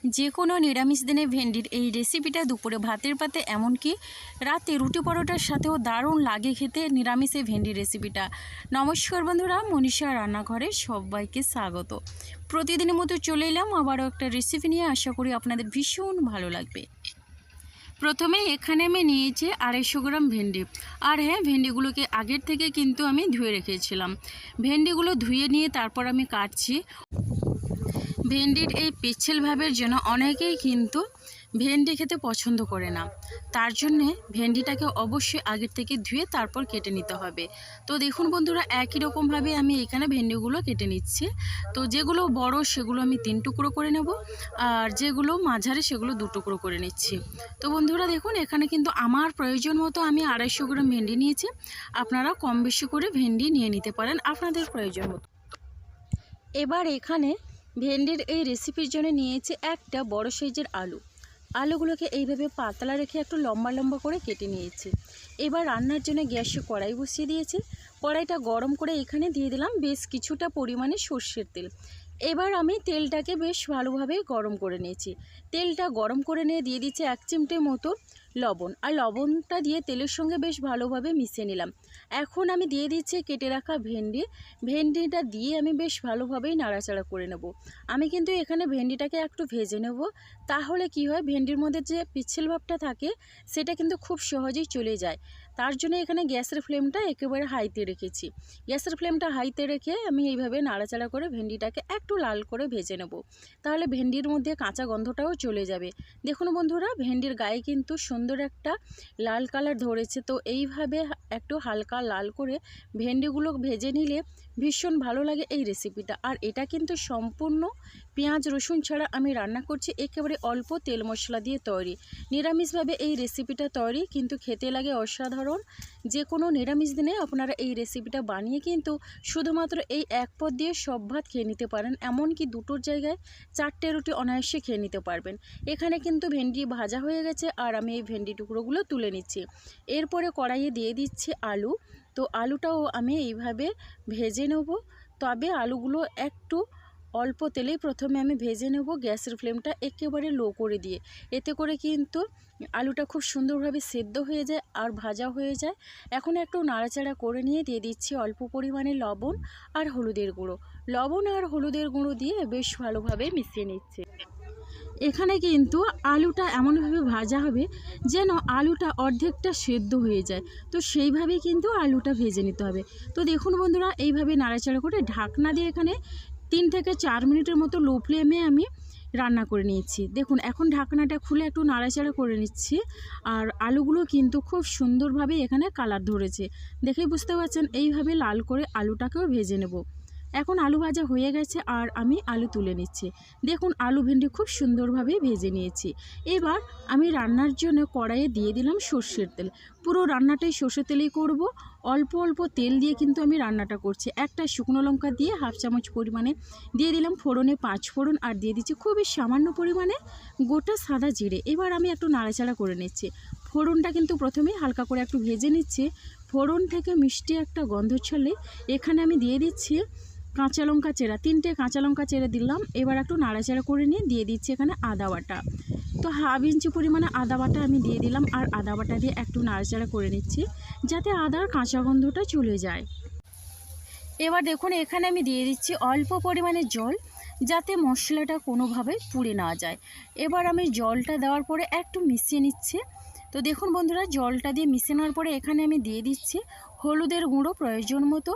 যে কোনো নিরামিষ দিনে ভেন্ডির এই রেসিপিটা দুপুরে ভাতের পাতে এমনকি রাতে রুটি পরোটার সাথেও দারুণ লাগে খেতে নিরামিষে ভেন্ডির রেসিপিটা। নমস্কার বন্ধুরা, মনীষা রান্নাঘরে সবাইকে স্বাগত। প্রতিদিনের মতো চলে এলাম আবারও একটা রেসিপি নিয়ে। আশা করি আপনাদের ভীষণ ভালো লাগবে। প্রথমে এখানে আমি নিয়েছি 250 গ্রাম ভেন্ডি। আর হ্যাঁ, ভেন্ডিগুলোকে আগের থেকে কিন্তু আমি ধুয়ে রেখেছিলাম। ভেন্ডিগুলো ধুয়ে নিয়ে তারপর আমি কাটছি। ভেন্ডির এই পিচ্ছিল ভাবের জন্য অনেকেই কিন্তু ভেন্ডি খেতে পছন্দ করে না, তার জন্যে ভেন্ডিটাকে অবশ্যই আগের থেকে ধুয়ে তারপর কেটে নিতে হবে। তো দেখুন বন্ধুরা, একই রকমভাবে আমি এখানে ভেন্ডিগুলো কেটে নিচ্ছি। তো যেগুলো বড় সেগুলো আমি 3 টুকরো করে নেব, আর যেগুলো মাঝারি সেগুলো 2 টুকরো করে নিচ্ছি। তো বন্ধুরা দেখুন, এখানে কিন্তু আমার প্রয়োজন মতো আমি 250 গ্রাম ভেন্ডি নিয়েছি। আপনারা কম বেশি করে ভেন্ডি নিয়ে নিতে পারেন আপনাদের প্রয়োজন মতো। এবার এখানে ভেন্ডির এই রেসিপির জন্য নিয়েছি একটা বড় সাইজের আলুগুলোকে এইভাবে পাতলা রেখে একটু লম্বা লম্বা করে কেটে নিয়েছি। এবার রান্নার জন্য গ্যাসে কড়াই বসিয়ে দিয়েছি। কড়াইটা গরম করে এখানে দিয়ে দিলাম বেশ কিছুটা পরিমাণে সর্ষের তেল। এবার আমি তেলটাকে বেশ ভালোভাবে গরম করে নিয়েছি। তেলটা গরম করে নিয়ে দিয়ে দিচ্ছি 1 চিমটে মতো লবণ, আর লবণটা দিয়ে তেলের সঙ্গে বেশ ভালোভাবে মিশিয়ে নিলাম। এখন আমি দিয়ে দিচ্ছি কেটে রাখা ভেন্ডিটা দিয়ে আমি বেশ ভালোভাবেই নাড়াচাড়া করে নেব। আমি কিন্তু এখানে ভেন্ডিটাকে একটু ভেজে নেব, তাহলে কি হয়, ভেন্ডির মধ্যে যে পিচ্ছিল ভাবটা থাকে সেটা কিন্তু খুব সহজেই চলে যায়। তার জন্য এখানে গ্যাসের ফ্লেমটা একেবারে হাইতে রেখেছি। গ্যাসের ফ্লেমটা হাইতে রেখে আমি এইভাবে নাড়াচাড়া করে ভেন্ডিটাকে একটু লাল করে ভেজে নেব, তাহলে ভেন্ডির মধ্যে কাঁচা গন্ধটাও চলে যাবে। দেখুন বন্ধুরা, ভেন্ডির গায়ে কিন্তু সুন্দর একটা লাল কালার ধরেছে। তো এইভাবে একটু হালকা লাল করে ভেন্ডিগুলো ভেজে নিলে ভীষণ ভালো লাগে এই রেসিপিটা। আর এটা কিন্তু সম্পূর্ণ পেঁয়াজ রসুন ছাড়া আমি রান্না করছি, একেবারে অল্প তেল মশলা দিয়ে তৈরি। নিরামিষভাবে এই রেসিপিটা তৈরি, কিন্তু খেতে লাগে অসাধারণ। যে কোনো নিরামিষ দিনে আপনারা এই রেসিপিটা বানিয়ে কিন্তু শুধুমাত্র এই এক পদ দিয়ে সব ভাত খেয়ে নিতে পারেন, এমনকি দুটোর জায়গায় 4টে রুটি অনায়াসে খেয়ে নিতে পারবেন। এখানে কিন্তু ভেন্ডি ভাজা হয়ে গেছে, আর আমি এই ভেন্ডি টুকরোগুলো তুলে নিচ্ছি। এরপরে কড়াইয়ে দিয়ে দিচ্ছি আলু। তো আলুটাও আমি এইভাবে ভেজে নেব, তবে আলুগুলো একটু অল্প তেলেই প্রথমে আমি ভেজে নেব, গ্যাসের ফ্লেমটা একেবারে লো করে দিয়ে। এতে করে কিন্তু আলুটা খুব সুন্দরভাবে সেদ্ধ হয়ে যায় আর ভাজা হয়ে যায়। এখন একটু নাড়াচাড়া করে নিয়ে দিয়ে দিচ্ছি অল্প পরিমাণে লবণ আর হলুদের গুঁড়ো। লবণ আর হলুদের গুঁড়ো দিয়ে বেশ ভালোভাবে মিশিয়ে নিচ্ছে। এখানে কিন্তু আলুটা এমনভাবে ভাজা হবে যেন আলুটা অর্ধেকটা সেদ্ধ হয়ে যায়। তো সেইভাবেই কিন্তু আলুটা ভেজে নিতে হবে। তো দেখুন বন্ধুরা, এইভাবে নাড়াচাড়া করে ঢাকনা দিয়ে এখানে 3 থেকে 4 মিনিটের মতো লো ফ্লেমে আমি রান্না করে নিয়েছি। দেখুন, এখন ঢাকনাটা খুলে একটু নাড়াচাড়া করে নিচ্ছি, আর আলুগুলো কিন্তু খুব সুন্দরভাবে এখানে কালার ধরেছে। দেখেই বুঝতে পারছেন, এইভাবে লাল করে আলুটাকেও ভেজে নেব। এখন আলু ভাজা হয়ে গেছে আর আমি আলু তুলে নিচ্ছি। দেখুন, আলু ভেন্ডি খুব সুন্দরভাবে ভেজে নিয়েছি। এবার আমি রান্নার জন্য কড়াইয়ে দিয়ে দিলাম সর্ষের তেল। পুরো রান্নাটাই সর্ষের তেলেই করব। অল্প অল্প তেল দিয়ে কিন্তু আমি রান্নাটা করছি। একটা শুকনো লঙ্কা দিয়ে 1/2 চামচ পরিমাণে দিয়ে দিলাম ফোড়নে 5 ফোড়ন, আর দিয়ে দিচ্ছি খুবই সামান্য পরিমাণে গোটা সাদা জিরে। এবার আমি একটু নাড়াচাড়া করে নিচ্ছি। ফোড়নটা কিন্তু প্রথমেই হালকা করে একটু ভেজে নিচ্ছি। ফোড়ন থেকে মিষ্টি একটা গন্ধ ছড়লে এখানে আমি দিয়ে দিচ্ছি কাঁচা লঙ্কা চেরা, 3টে কাঁচা লঙ্কা চেরা দিলাম। এবার একটু নাড়াচাড়া করে নিয়ে দিয়ে দিচ্ছি এখানে আদা বাটা। তো 1/2 ইঞ্চি পরিমাণে আদা বাটা আমি দিয়ে দিলাম, আর আদা বাটা দিয়ে একটু নাড়াচাড়া করে নিচ্ছি যাতে আদার কাঁচা গন্ধটা চলে যায়। এবার দেখুন, এখানে আমি দিয়ে দিচ্ছি অল্প পরিমাণে জল, যাতে মশলাটা কোনোভাবে পুড়ে না যায়। এবার আমি জলটা দেওয়ার পরে একটু মিশিয়ে নিচ্ছি। তো দেখুন বন্ধুরা, জলটা দিয়ে মিশিয়ে নেওয়ার পরে এখানে আমি দিয়ে দিচ্ছি হলুদের গুঁড়ো প্রয়োজন মতো,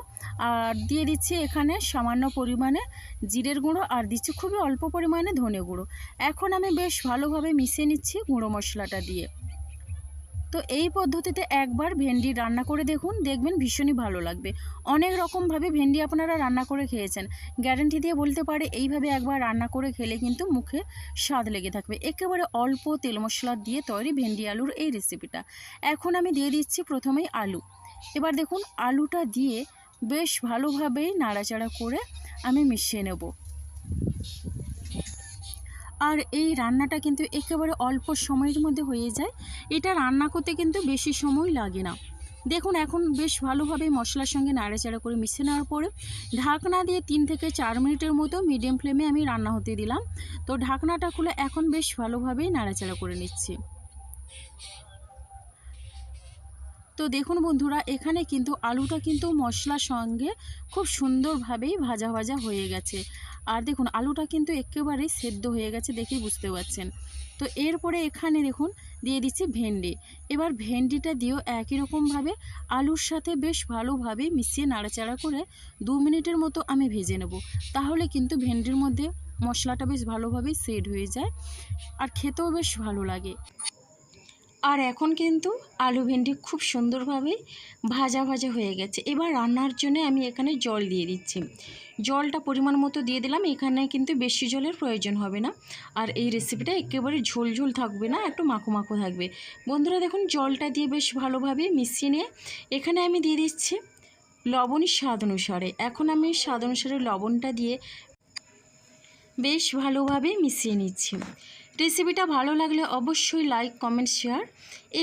আর দিয়ে দিচ্ছি এখানে সামান্য পরিমাণে জিরের গুঁড়ো, আর দিচ্ছি খুবই অল্প পরিমাণে ধনে গুঁড়ো। এখন আমি বেশ ভালোভাবে মিশিয়ে নিচ্ছি গুঁড়ো মশলাটা দিয়ে। তো এই পদ্ধতিতে একবার ভেন্ডি রান্না করে দেখুন, দেখবেন ভীষণই ভালো লাগবে। অনেক রকমভাবে ভেন্ডি আপনারা রান্না করে খেয়েছেন, গ্যারান্টি দিয়ে বলতে পারে এইভাবে একবার রান্না করে খেলে কিন্তু মুখে স্বাদ লেগে থাকবে। একেবারে অল্প তেল মশলা দিয়ে তৈরি ভেন্ডি আলুর এই রেসিপিটা। এখন আমি দিয়ে দিচ্ছি প্রথমেই আলু। এবার দেখুন, আলুটা দিয়ে বেশ ভালোভাবেই নাড়াচাড়া করে আমি মিশিয়ে নেব। আর এই রান্নাটা কিন্তু একেবারে অল্প সময়ের মধ্যে হয়ে যায়। এটা রান্না করতে কিন্তু বেশি সময় লাগে না। দেখুন এখন বেশ ভালোভাবে মশলার সঙ্গে নাড়াচাড়া করে মিশিয়ে নেওয়ার পরে ঢাকনা দিয়ে 3 থেকে 4 মিনিটের মতো মিডিয়াম ফ্লেমে আমি রান্না হতে দিলাম। তো ঢাকনাটা খুলে এখন বেশ ভালোভাবেই নাড়াচাড়া করে নিচ্ছি। তো দেখুন বন্ধুরা, এখানে কিন্তু আলুটা কিন্তু মশলার সঙ্গে খুব সুন্দরভাবেই ভাজা ভাজা হয়ে গেছে। আর দেখুন আলুটা কিন্তু একেবারেই সেদ্ধ হয়ে গেছে, দেখেই বুঝতে পারছেন। তো এরপরে এখানে দেখুন দিয়ে দিচ্ছি ভেন্ডি। এবার ভেন্ডিটা দিয়েও একই রকমভাবে আলুর সাথে বেশ ভালোভাবে মিশিয়ে নাড়াচাড়া করে 2 মিনিটের মতো আমি ভেজে নেব। তাহলে কিন্তু ভেন্ডির মধ্যে মশলাটা বেশ ভালোভাবেই সেট হয়ে যায় আর খেতেও বেশ ভালো লাগে। আর এখন কিন্তু আলু ভেন্ডি খুব সুন্দরভাবে ভাজা ভাজা হয়ে গেছে। এবার রান্নার জন্য আমি এখানে জল দিয়ে দিচ্ছি। জলটা পরিমাণ মতো দিয়ে দিলাম। এখানে কিন্তু বেশি জলের প্রয়োজন হবে না। আর এই রেসিপিটা একেবারে ঝোল ঝোল থাকবে না, একটু মাখো মাখো থাকবে। বন্ধুরা দেখুন জলটা দিয়ে বেশ ভালোভাবে মিশিয়ে নিয়ে এখানে আমি দিয়ে দিচ্ছি লবণ স্বাদ অনুসারে। এখন আমি স্বাদ অনুসারে লবণটা দিয়ে বেশ ভালোভাবে মিশিয়ে নিচ্ছি। রেসিপিটা ভালো লাগলে অবশ্যই লাইক, কমেন্ট, শেয়ার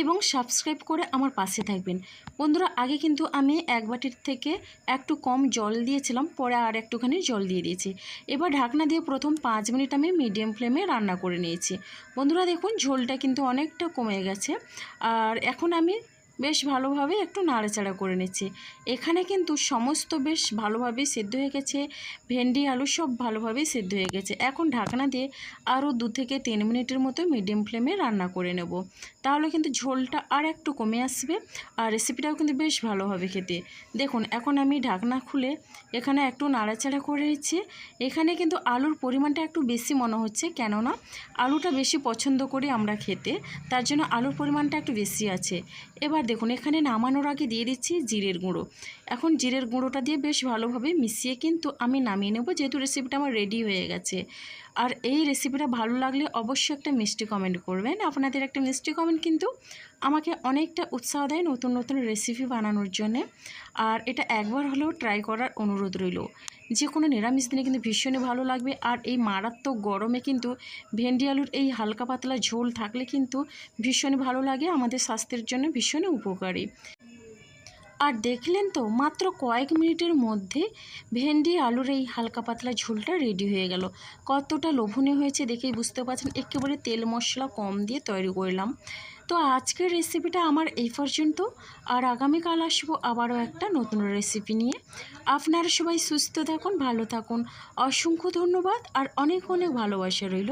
এবং সাবস্ক্রাইব করে আমার পাশে থাকবেন। বন্ধুরা আগে কিন্তু আমি এক বাটির থেকে একটু কম জল দিয়েছিলাম, পরে আর একটুখানি জল দিয়ে দিয়েছি। এবার ঢাকনা দিয়ে প্রথম 5 মিনিট আমি মিডিয়াম ফ্লেমে রান্না করে নিয়েছি। বন্ধুরা দেখুন ঝোলটা কিন্তু অনেকটা কমে গেছে। আর এখন আমি বেশ ভালোভাবে একটু নাড়াচাড়া করে নিচ্ছি। এখানে কিন্তু সমস্ত বেশ ভালোভাবে সেদ্ধ হয়ে গেছে, ভেন্ডি আলু সব ভালোভাবে সেদ্ধ হয়ে গেছে। এখন ঢাকনা দিয়ে আরও 2 থেকে 3 মিনিটের মতো মিডিয়াম ফ্লেমে রান্না করে নেব। তাহলে কিন্তু ঝোলটা আর একটু কমে আসবে আর রেসিপিটাও কিন্তু বেশ ভালো হবে খেতে। দেখুন এখন আমি ঢাকনা খুলে এখানে একটু নাড়াচাড়া করে নিচ্ছি। এখানে কিন্তু আলুর পরিমাণটা একটু বেশি মনে হচ্ছে, কেননা আলুটা বেশি পছন্দ করি আমরা খেতে, তার জন্য আলুর পরিমাণটা একটু বেশি আছে। এবার দেখুন এখানে নামানোর আগে দিয়ে দিচ্ছি জিরের গুঁড়ো। এখন জিরের গুঁড়োটা দিয়ে বেশ ভালোভাবে মিশিয়ে কিন্তু আমি নামিয়ে নেব, যেহেতু রেসিপিটা আমার রেডি হয়ে গেছে। আর এই রেসিপিটা ভালো লাগলে অবশ্যই একটা মিষ্টি কমেন্ট করবেন। আপনাদের একটা মিষ্টি কমেন্ট কিন্তু আমাকে অনেকটা উৎসাহ দেয় নতুন নতুন রেসিপি বানানোর জন্যে। আর এটা একবার হলেও ট্রাই করার অনুরোধ রইল। যে কোনো নিরামিষ দিনে কিন্তু ভীষণই ভালো লাগবে। আর এই মারাত্মক গরমে কিন্তু ভেন্ডি আলুর এই হালকা পাতলা ঝোল থাকলে কিন্তু ভীষণই ভালো লাগে, আমাদের স্বাস্থ্যের জন্য ভীষণই উপকারী। আর দেখলেন তো মাত্র কয়েক মিনিটের মধ্যে ভেন্ডি আলুর এই হালকা পাতলা ঝোলটা রেডি হয়ে গেল। কতটা লোভনীয় হয়েছে দেখেই বুঝতে পারছেন, একেবারে তেল মশলা কম দিয়ে তৈরি করলাম। তো আজকের রেসিপিটা আমার এই পর্যন্ত। আর আগামীকাল আসবো আবারও একটা নতুন রেসিপি নিয়ে। আপনারা সবাই সুস্থ থাকুন, ভালো থাকুন। অসংখ্য ধন্যবাদ আর অনেক অনেক ভালোবাসা রইল।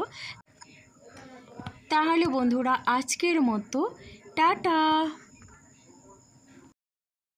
তাহলে বন্ধুরা আজকের মতো টাটা।